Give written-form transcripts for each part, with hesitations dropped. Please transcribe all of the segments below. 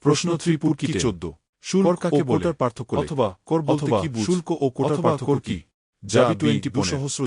প্রশ্ন 3.14 শুল্ক কাকে বলে পার্থক্য অথবা কর বলতে কি বুঝ শুল্ক ও কোটার পার্থক্য কি জাবি 20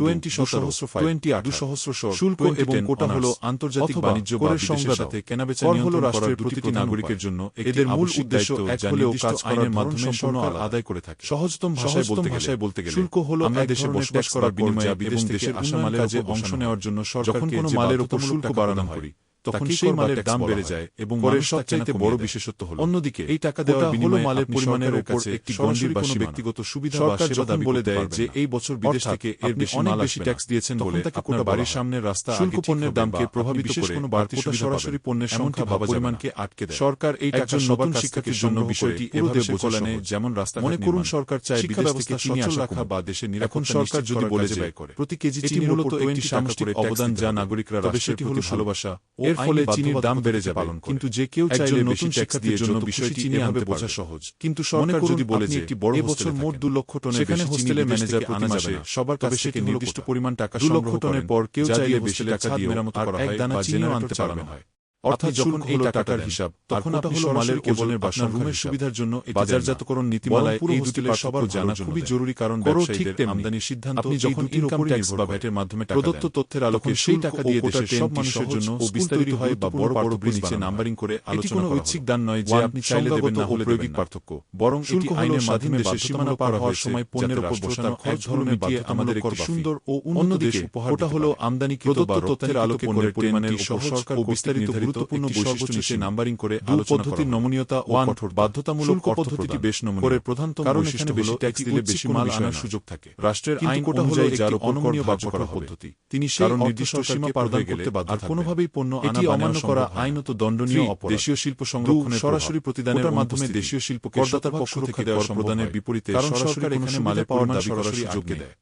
শুল্ক এবং কোটা হল আন্তর্জাতিক বাণিজ্য বা বিদেশের সাথে কেনাবেচা নিয়ন্ত্রণ করার প্রতিটি নাগরিকের জন্য এদের মূল উদ্দেশ্য এক হলেও কাজ আইনের মাধ্যমে সরকার আদায় করে থাকে। সহজতম ভাষায় বলতে গেলে শুল্ক হল আমরা দেশে বসবাস করার বিনিময়ে বিদেশ থেকে আসা মালের কাজে অংশ নেওয়ার জন্য সরকার কোনো মালের উপর শুল্ক বাড়ানো হয় তখন সেই মালের দাম বেড়ে যায় এবং করের সবচাইতে বড় বিশেষত্ব হল অন্যদিকে এই টাকা দেওয়ার বিনিময়ে মালের পরিমাণের উপর একটি গণ্ডি বা ব্যক্তিগত সুবিধা বা সেবা দাবি বলে দেয় যে এই বছর বিদেশ থেকে এর বেশি মাল বেশি ট্যাক্স দিয়েছেন বলে আপনার বাড়ির সামনের রাস্তা শুল্ক পণ্যের দামকে প্রভাবিত করে কোনো বাড়তি সুবিধা সরাসরি পণ্যের সংখ্যা বা পরিমাণকে আটকে দেয়। সরকার এই টাকা নতুন শিক্ষার্থীর জন্য বিষয়টি এভাবে বোঝা নেয় যেমন রাস্তা মনে করুন সরকার চায় বিদেশ থেকে চিনি আসা রাখা বা দেশে নিরাপত্তা সরকার যদি বলে যে ব্যয় করে প্রতি কেজি চিনি মূলত একটি সামষ্টিক অবদান যা নাগরিকরা রাষ্ট্রের প্রতি ভালোবাসা এর ফলে চিনির দাম বেড়ে যাবে কিন্তু যে কেউ চাইলে নতুন ট্যাক্স দিয়ে জন্য বিষয়টি চিনি আনতে বোঝা সহজ কিন্তু সরকার যদি বলে যে এই বছর মোট 2 লক্ষ টনের সেখানে হোস্টেলের ম্যানেজার প্রতি মাসে সবার কাছ থেকে নির্দিষ্ট পরিমাণ টাকা 2 লক্ষ টনের পর কেউ চাইলে বেশি টাকা দিয়ে মেরামত করা হয় বা চিনিও আনতে পারবে হয় অর্থাৎ যখন এই টাকার হিসাব তখন আপনি মালের কেবলের বাসা রুমের সুবিধার জন্য বাজারজাতকরণ নীতিমালায় এই দুটি সবার জানা খুবই জরুরি কারণ ব্যবসায়ীদের আমদানির সিদ্ধান্ত আপনি যখন ইনকাম ট্যাক্স বা ভ্যাটের মাধ্যমে প্রদত্ত তথ্যের আলোকে সেই টাকা দিয়ে দেশের সব মানুষের জন্য বিস্তারিত হয় বা বড় বড় নিচে নাম্বারিং করে আলোচনা করা ঐচ্ছিক দান নয় যে আপনি চাইলে দেবেন না হলে প্রায়োগিক পার্থক্য বরং এটি আইনের মাধ্যমে দেশের সীমানা পার হওয়ার সময় পণ্যের উপর বসানো এক ধরনের বাধ্যতামূলক কর সুন্দর ও উন্নত দেশ উপহার ওটা হলো আমদানিকৃত বা রপ্তানির আলোকে পণ্যের পরিমাণের সরকার ও বিস্তারিত গুরুত্বপূর্ণ বৈশিষ্ট্য নিচে নাম্বারিং করে পদ্ধতির নমনীয়তা ও কঠোর বাধ্যতামূলক পদ্ধতিটি বেশ নমনীয় করে প্রধানতম বৈশিষ্ট্য বেশি ট্যাক্স দিলে বেশি মাল আনার সুযোগ থাকে রাষ্ট্রের আইন কোটা হলো যার অনমনীয় বা কঠোর পদ্ধতি তিনি সেই নির্দিষ্ট সীমা পার হয়ে গেলে আর কোনোভাবেই পণ্য আনা অমান্য করা আইনত দণ্ডনীয় অপরাধ দেশীয় শিল্প সংরক্ষণের সরাসরি প্রতিদানের মাধ্যমে দেশীয় শিল্পকে করদাতার পক্ষ থেকে দেওয়ার প্রদানের বিপরীতে সরকার এখানে মালের পাওয়ার দাবি করার সুযোগ দেয়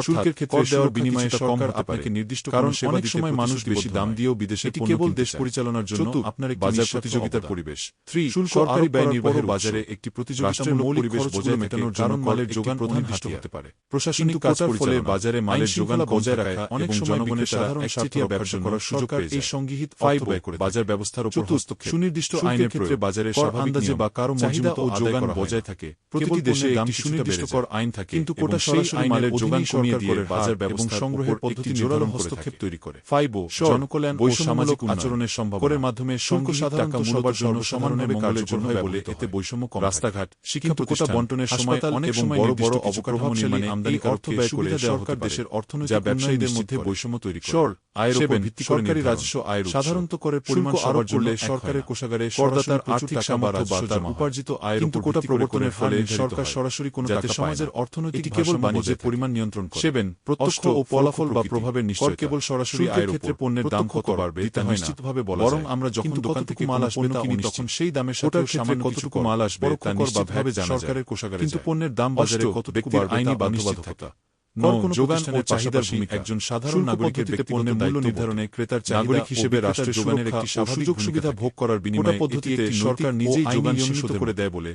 শুল্কের ক্ষেত্রে দেওয়ার বিনিময়ে সরকার আপনাকে নির্দিষ্ট কারণ অনেক সময় মানুষ বেশি দাম দিয়েও বিদেশে কেবল দেশ পরিচালনার জন্য আপনার বাজার প্রতিযোগিতার পরিবেশ 3 শুল্ক সরকারি ব্যয় নির্বাহের বাজারে একটি প্রতিযোগিতামূলক পরিবেশ বজায় মেটানোর জন্য মালের যোগান প্রধান হাতিয়ার হতে পারে প্রশাসনিক কাজের ফলে বাজারে মালের যোগান বজায় রাখা এবং জনগণের সাধারণ স্বার্থে ব্যবসা করার সরকার এই সংগৃহীত আয় ব্যয় করে বাজার ব্যবস্থার উপর হস্তক্ষেপ সুনির্দিষ্ট আইনের ক্ষেত্রে বাজারে আন্দাজে বা কারো চাহিদা ও যোগান বজায় থাকে প্রতিটি দেশে একটি সুনির্দিষ্ট কর আইন থাকে কিন্তু কোটা সরাসরি মালের যোগান কমিয়ে দিয়ে বাজার ব্যবস্থা সংগ্রহের পদ্ধতি জোরালো হস্তক্ষেপ তৈরি করে 5 জনকল্যাণ ও সামাজিক আচরণের সম্ভাবনা করের মাধ্যমে শুল্ক সাধারণত সবার জন্য সমানভাবে কার্যকর হয় বলে এতে বৈষম্য কম রাস্তাঘাট শিক্ষা প্রতিষ্ঠান বণ্টনের সময় অনেক সময় বড় বড় অবকাঠামো নির্মাণে আমদানি অর্থ ব্যয় করে সরকার দেশের অর্থনৈতিক ব্যবসায়ীদের মধ্যে বৈষম্য তৈরি করে আয়ের উপর ভিত্তি করে সরকারি রাজস্ব আয়ের সাধারণত করের পরিমাণ সবার জন্য সরকারের কোষাগারে করদাতার আর্থিক সামর্থ্য বা তার উপার্জিত আয়ের উপর কোটা প্রবর্তনের ফলে সরকার সরাসরি কোনো টাকা সমাজের অর্থনৈতিক কেবল বাণিজ্যের পরিমাণ নিয়ন্ত্রণ করে প্রত্যক্ষ ও ফলাফল বা প্রভাবের নিশ্চয়তা কেবল সরাসরি আয়ের ক্ষেত্রে পণ্যের দাম কত বাড়বে তা নিশ্চিতভাবে বলা যায় বরং আমরা যখন দোকান থেকে মাল আসবে তা কিনি তখন সেই দামের সাথে সামান্য কতটুকু মাল আসবে তা নিশ্চিতভাবে জানা যায় সরকারের কোষাগারে কিন্তু পণ্যের দাম বাজারে কতটুকু বাড়বে আইনি বাধ্যবাধকতা যোগান ও চাহিদার ভূমিকা একজন সাধারণ নাগরিকের পণ্যের মূল্য নির্ধারণে ক্রেতার নাগরিক হিসেবে রাষ্ট্রের যোগানের একটি স্বাভাবিক সুবিধা ভোগ করার বিনিময়ে পদ্ধতিতে সরকার নিজেই যোগান নিয়মিত করে দেয় বলে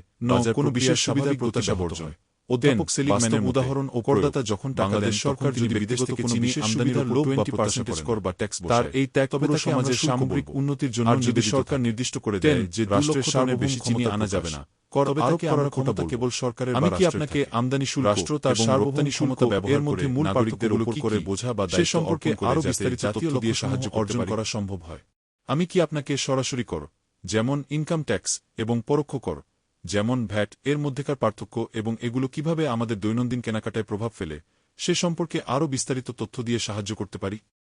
কোনো বিশেষ সুবিধার প্রত্যাশা বর্জন অধ্যাপক সেলিমের উদাহরণ ও করদাতা যখন টাকা দেন সরকার যদি বিদেশগত কোনো বিশেষ আমদানির লোভ বা 20% কর বা ট্যাক্স তার এই ত্যাগ তবে সমাজের সামগ্রিক উন্নতির জন্য যদি সরকার নির্দিষ্ট করে দেয় যে রাষ্ট্রের সামনে বেশি চিনি আনা যাবে না কর আরোপ করার ক্ষমতা কেবল সরকারের আমি কি আপনাকে আমদানি শুল্ক রাষ্ট্র তার সার্বভৌম ক্ষমতা ব্যবহার করে মূল নাগরিকদের উপর করে বোঝা বা দায়িত্ব সম্পর্কে আরো বিস্তারিত জাতীয় লক্ষ্য দিয়ে সাহায্য অর্জন করা সম্ভব হয় আমি কি আপনাকে সরাসরি কর যেমন ইনকাম ট্যাক্স এবং পরোক্ষ কর যেমন ভ্যাট এর মধ্যেকার পার্থক্য এবং এগুলো কিভাবে আমাদের দৈনন্দিন কেনাকাটায় প্রভাব ফেলে সে সম্পর্কে আরও বিস্তারিত তথ্য দিয়ে সাহায্য করতে পারি